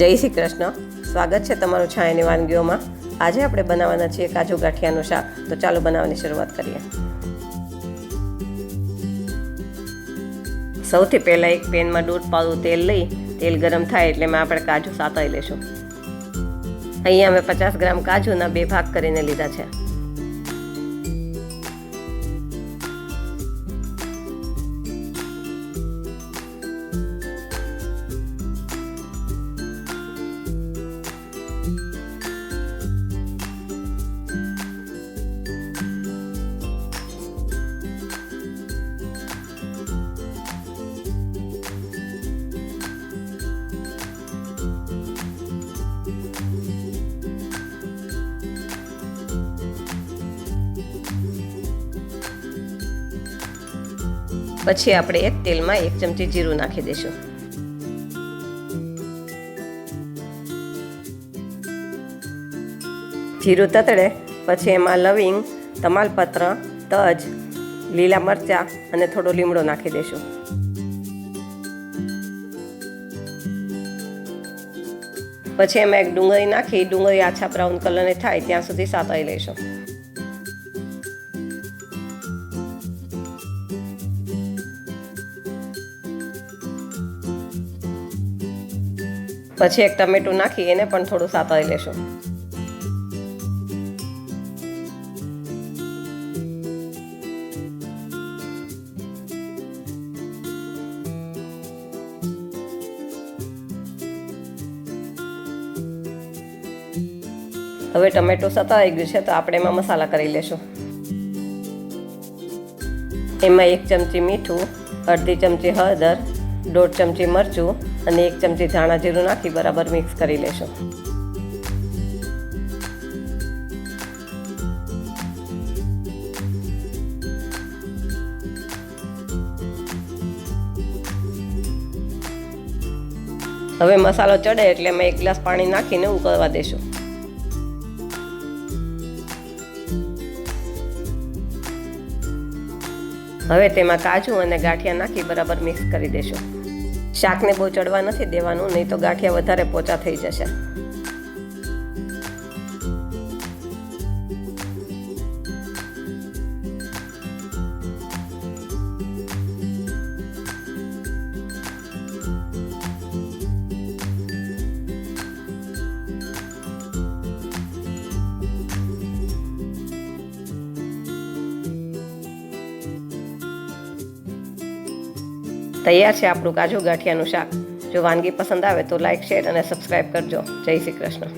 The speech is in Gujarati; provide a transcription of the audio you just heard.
જય શ્રી કૃષ્ણ. સ્વાગત છે તમારું છાયાની વાનગીઓમાં. આજે આપણે બનાવવાના છીએ કાજુ ગાંઠિયાનું શાક. તો ચાલો બનાવવાની શરૂઆત કરીએ. સૌથી પહેલાં એક પેનમાં 1.5 પાવડું તેલ લઈ તેલ ગરમ થાય એટલે આપણે કાજુ સાતળી લેશું. અહીંયા અમે 50 ગ્રામ કાજુના 2 ભાગ કરીને લીધા છે. પછી આપણે એક તેલમાં 1 ચમચી જીરું નાખી દઈશું. જીરું તતડે પછી એમાં લવિંગ, તમાલપત્ર, તજ, લીલા મરચાં અને થોડો લીમડો નાખી દઈશું. પછી એમાં એક ડુંગળી નાખી ડુંગળી આછા બ્રાઉન કલરની થાય ત્યાં સુધી સાતળી લઈશું. પછી એક ટમેટું નાખી એને પણ થોડું સાતળી લેશું. હવે ટમેટું સતળાઈ ગયું છે તો આપણે એમાં મસાલા કરી લેશું. એમાં 1 ચમચી મીઠું, અડધી ચમચી હળદર, 1.5 ચમચી મરચું અને 1 ચમચી ધાણા જીરું નાખી બરાબર મિક્સ કરી લેશું. હવે મસાલો ચડે એટલે અમે 1 ગ્લાસ પાણી નાખીને ઉકળવા દેશું. હવે તેમાં કાજુ અને ગાંઠિયા નાખી બરાબર મિક્સ કરી દેશું. શાકને બહુ ચડવા નથી દેવાનું, નહીં તો ગાંઠિયા વધારે પોચા થઈ જશે. તૈયાર છે આપણું કાજુ ગાંઠિયાનું શાક. જો વાનગી પસંદ આવે તો લાઈક, શેર અને સબસ્ક્રાઈબ કરજો. જય શ્રી કૃષ્ણ.